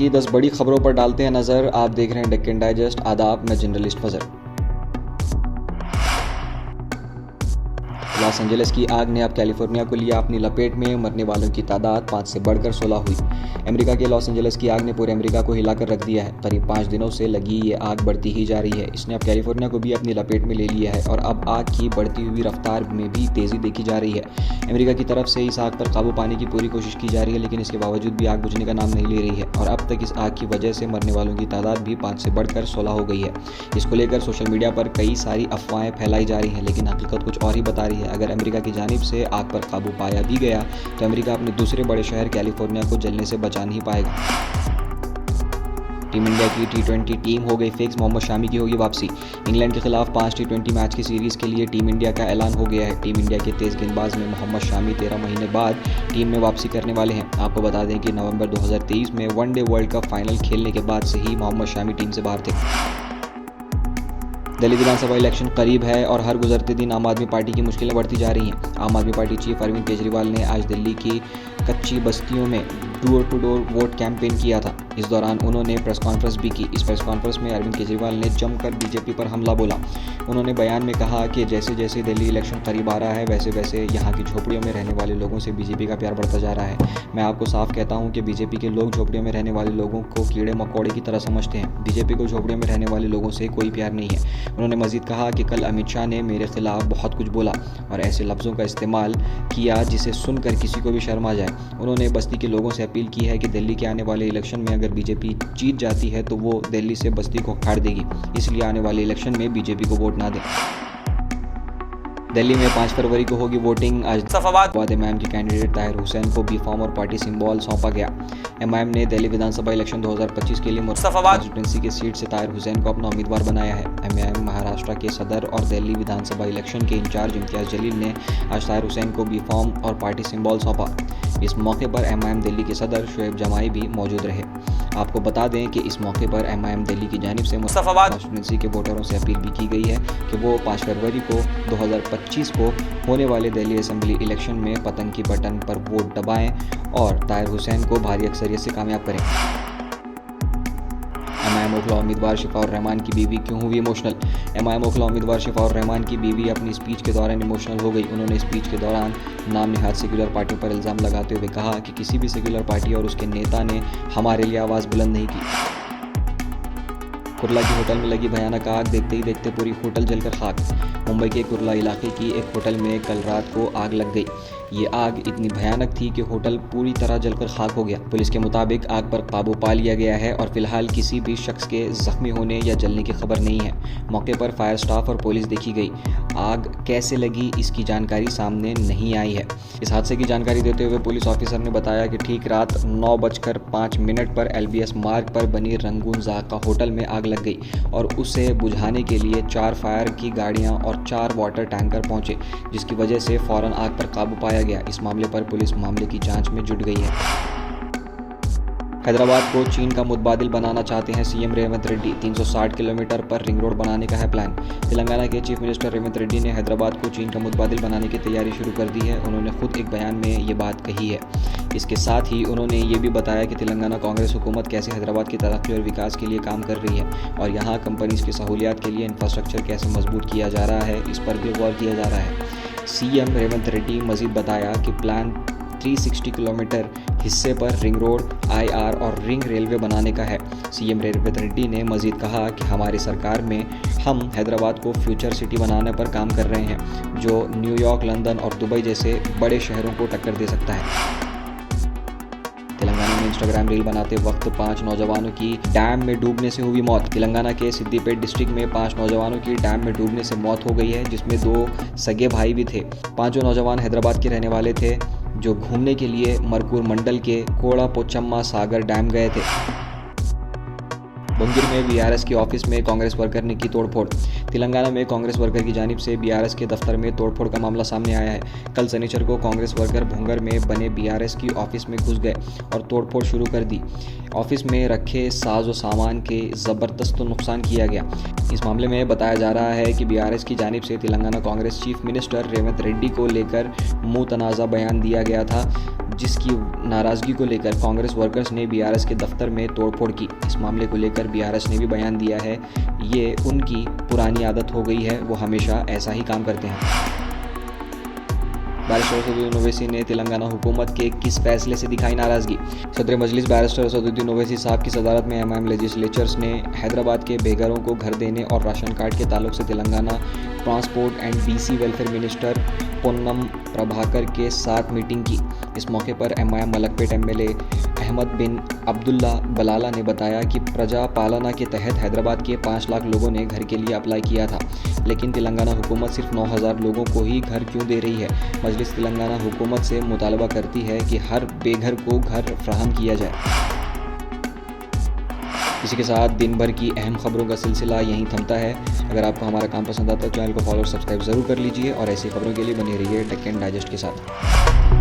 की 10 बड़ी खबरों पर डालते हैं नज़र। आप देख रहे हैं डेक्कन डाइजेस्ट। आदाब, मैं जर्नलिस्ट फजर। लॉस एंजलिस की आग ने अब कैलिफोर्निया को लिया अपनी लपेट में। मरने वालों की तादाद 5 से बढ़कर 16 हुई। अमेरिका के लॉस एंजलिस की आग ने पूरे अमेरिका को हिलाकर रख दिया है। करीब 5 दिनों से लगी ये आग बढ़ती ही जा रही है। इसने अब कैलिफोर्निया को भी अपनी लपेट में ले लिया है और अब आग की बढ़ती हुई रफ्तार में भी तेज़ी देखी जा रही है। अमेरिका की तरफ से इस आग पर काबू पाने की पूरी कोशिश की जा रही है, लेकिन इसके बावजूद भी आग बुझने का नाम नहीं ले रही है और अब तक इस आग की वजह से मरने वालों की तादाद भी 5 से बढ़कर 16 हो गई है। इसको लेकर सोशल मीडिया पर कई सारी अफवाहें फैलाई जा रही हैं, लेकिन हकीकत कुछ और ही बता रही है। अगर अमेरिका की जानिब से आग पर काबू पाया भी गया तो अमेरिका अपने दूसरे बड़े शहर कैलिफोर्निया को जलने से बचा नहीं पाएगा। टीम इंडिया की T20 टीम हो गई फिक्स। मोहम्मद शामी की होगी वापसी। इंग्लैंड के खिलाफ 5 T20 मैच की सीरीज़ के लिए टीम इंडिया का ऐलान हो गया है। टीम इंडिया के तेज़ गेंदबाज में मोहम्मद शामी 13 महीने बाद टीम में वापसी करने वाले हैं। आपको बता दें कि नवंबर 2023 में वनडे वर्ल्ड कप फाइनल खेलने के बाद से ही मोहम्मद शामी टीम से बाहर थे। दिल्ली विधानसभा इलेक्शन करीब है और हर गुजरते दिन आम आदमी पार्टी की मुश्किलें बढ़ती जा रही हैं। आम आदमी पार्टी चीफ अरविंद केजरीवाल ने आज दिल्ली की कच्ची बस्तियों में door to door vote campaign किया था। इस दौरान उन्होंने प्रेस कॉन्फ्रेंस भी की। इस प्रेस कॉन्फ्रेंस में अरविंद केजरीवाल ने जमकर बीजेपी पर हमला बोला। उन्होंने बयान में कहा कि जैसे जैसे दिल्ली इलेक्शन करीब आ रहा है वैसे वैसे यहाँ की झोपड़ियों में रहने वाले लोगों से बीजेपी का प्यार बढ़ता जा रहा है। मैं आपको साफ कहता हूँ कि बीजेपी के लोग झोपड़ियों में रहने वाले लोगों को कीड़े मकोड़े की तरह समझते हैं। बीजेपी को झोपड़ियों में रहने वाले लोगों से कोई प्यार नहीं है। उन्होंने मजीद कहा कि कल अमित शाह ने मेरे खिलाफ बहुत कुछ बोला और ऐसे लफ्ज़ों का इस्तेमाल किया जिसे सुनकर किसी को भी शर्म आ जाए। उन्होंने बस्ती के लोगों से अपील की है कि दिल्ली के आने वाले इलेक्शन में अगर बीजेपी जीत जाती है तो वो दिल्ली से बस्ती को उखाड़ देगी, इसलिए आने वाले इलेक्शन में बीजेपी को वोट ना दें। दिल्ली में 5 फरवरी को होगी वोटिंग। आज सफाबाद एमआईएम के कैंडिडेट ताहिर हुसैन को बी फॉर्म और पार्टी सिंबल सौंपा गया। एमआईएम ने दिल्ली विधानसभा इलेक्शन 2025 के लिए मुस्तफाबाद कंस्टिट्यूंसी की सीट से ताहिर हुसैन को अपना उम्मीदवार बनाया है। एमआईएम महाराष्ट्र के सदर और दिल्ली विधानसभा इलेक्शन के इंचार्ज इम्तियाज जलील ने आज ताहिर हुसैन को बी फॉर्म और पार्टी सिंबल सौंपा। इस मौके पर एमआईएम दिल्ली के सदर शोएब जमाई भी मौजूद रहे। आपको बता दें कि इस मौके पर एमआईएम दिल्ली की जानिब से मुस्तफाबाद कंस्टिट्यूंसी के वोटरों से अपील भी की गई है कि वो 5 फरवरी को 2025 को होने वाले दिल्ली असेंबली इलेक्शन में पतंग की बटन पर वोट दबाएं और ताहिर हुसैन को भारी अक्सरियत से कामयाब करें। एमआईएम ओखला उम्मीदवार शिफाउर रहमान की बीवी क्यों हुई इमोशनल। एमआईएम ओखला उम्मीदवार शिफाउर रहमान की बीवी अपनी स्पीच के दौरान इमोशनल हो गई। उन्होंने स्पीच के दौरान नाम निहाद सेक्युलर पार्टी पर इल्ज़ाम लगाते हुए कहा कि किसी भी सेक्युलर पार्टी और उसके नेता ने हमारे लिए आवाज़ बुलंद नहीं की। कुर्ला की होटल में लगी भयानक आग, देखते ही देखते पूरी होटल जलकर खाक। मुंबई के कुर्ला इलाके की एक होटल में कल रात को आग लग गई। ये आग इतनी भयानक थी कि होटल पूरी तरह जलकर खाक हो गया। पुलिस के मुताबिक आग पर काबू पा लिया गया है और फिलहाल किसी भी शख्स के जख्मी होने या जलने की खबर नहीं है। मौके पर फायर स्टाफ और पुलिस देखी गई। आग कैसे लगी इसकी जानकारी सामने नहीं आई है। इस हादसे की जानकारी देते हुए पुलिस ऑफिसर ने बताया कि ठीक रात 9:05 पर LBS मार्ग पर बनी रंगून जाका होटल में आग लग गई और उसे बुझाने के लिए 4 फायर की गाड़ियां और 4 वाटर टैंकर पहुंचे, जिसकी वजह से फौरन आग पर काबू पाया गया। इस मामले पर पुलिस मामले की जांच में जुट गई है। हैदराबाद को चीन का मुतबादिल बनाना चाहते हैं सीएम रेवंत रेड्डी। 360 किलोमीटर पर रिंग रोड बनाने का है प्लान। तेलंगाना के चीफ मिनिस्टर रेवंत रेड्डी ने हैदराबाद को चीन का मुतबादिल बनाने की तैयारी शुरू कर दी है। उन्होंने खुद एक बयान में ये बात कही है। इसके साथ ही उन्होंने ये भी बताया कि तेलंगाना कांग्रेस हुकूमत कैसे हैदराबाद की तरक्की और विकास के लिए काम कर रही है और यहाँ कंपनीज की सहूलियात के लिए इंफ्रास्ट्रक्चर कैसे मजबूत किया जा रहा है, इस पर भी गौर किया जा रहा है। सीएम रेवंत रेड्डी मजीद बताया कि प्लान 360 किलोमीटर हिस्से पर रिंग रोड, IR और रिंग रेलवे बनाने का है। सीएम रेवंत रेड्डी ने मजीद कहा कि हमारी सरकार में हम हैदराबाद को फ्यूचर सिटी बनाने पर काम कर रहे हैं, जो न्यूयॉर्क, लंदन और दुबई जैसे बड़े शहरों को टक्कर दे सकता है। तेलंगाना में इंस्टाग्राम रील बनाते वक्त 5 नौजवानों की डैम में डूबने से हुई मौत। तेलंगाना के सिद्दीपेट डिस्ट्रिक्ट में 5 नौजवानों की डैम में डूबने से मौत हो गई है, जिसमें 2 सगे भाई भी थे। 5 नौजवान हैदराबाद के रहने वाले थे जो घूमने के लिए मरकूर मंडल के कोड़ा पोचम्मा सागर डैम गए थे। भुंगिर में बीआरएस के ऑफिस में कांग्रेस वर्कर ने की तोड़फोड़। तेलंगाना में कांग्रेस वर्कर की जानिब से बीआरएस के दफ्तर में तोड़फोड़ का मामला सामने आया है। कल शनिचर को कांग्रेस वर्कर भुंगर में बने बीआरएस की ऑफिस में घुस गए और तोड़फोड़ शुरू कर दी। ऑफिस में रखे साज व सामान के ज़बरदस्त नुकसान किया गया। इस मामले में बताया जा रहा है कि बीआरएस की जानिब से तेलंगाना कांग्रेस चीफ मिनिस्टर रेवंत रेड्डी को लेकर मुतनाज़ा बयान दिया गया था, जिसकी नाराज़गी को लेकर कांग्रेस वर्कर्स ने बीआरएस के दफ्तर में तोड़फोड़ की। इस मामले को लेकर बीआरएस ने भी बयान दिया है, ये उनकी पुरानी आदत हो गई है, वो हमेशा ऐसा ही काम करते हैं। बैरिस्टर असदुद्दीन ओवैसी ने तेलंगाना हुकूमत के किस फैसले से दिखाई नाराज़गी। सदर मजलिस बैरिस्टर असदुद्दीन ओवैसी साहब की सदारत में एमआईएम लेजिस्लेचर्स ने हैदराबाद के बेघरों को घर देने और राशन कार्ड के ताल्लुक से Telangana transport and BC welfare minister Ponnam Prabhakar के साथ मीटिंग की। इस मौके पर एमआईएम मलकपेट एमएलए अहमद बिन अब्दुल्ला बलाला ने बताया कि प्रजा पालना के तहत हैदराबाद के 5 लाख लोगों ने घर के लिए अप्लाई किया था, लेकिन तेलंगाना हुकूमत सिर्फ 9,000 लोगों को ही घर क्यों दे रही है। मजलिस तेलंगाना हुकूमत से मुतालबा करती है कि हर बेघर को घर फ्राहम किया जाए। इसी के साथ दिन भर की अहम खबरों का सिलसिला यहीं थमता है। अगर आपको हमारा काम पसंद आता है तो चैनल को फॉलो और सब्सक्राइब ज़रूर कर लीजिए और ऐसी खबरों के लिए बने रहिए डेक्कन डाइजेस्ट के साथ।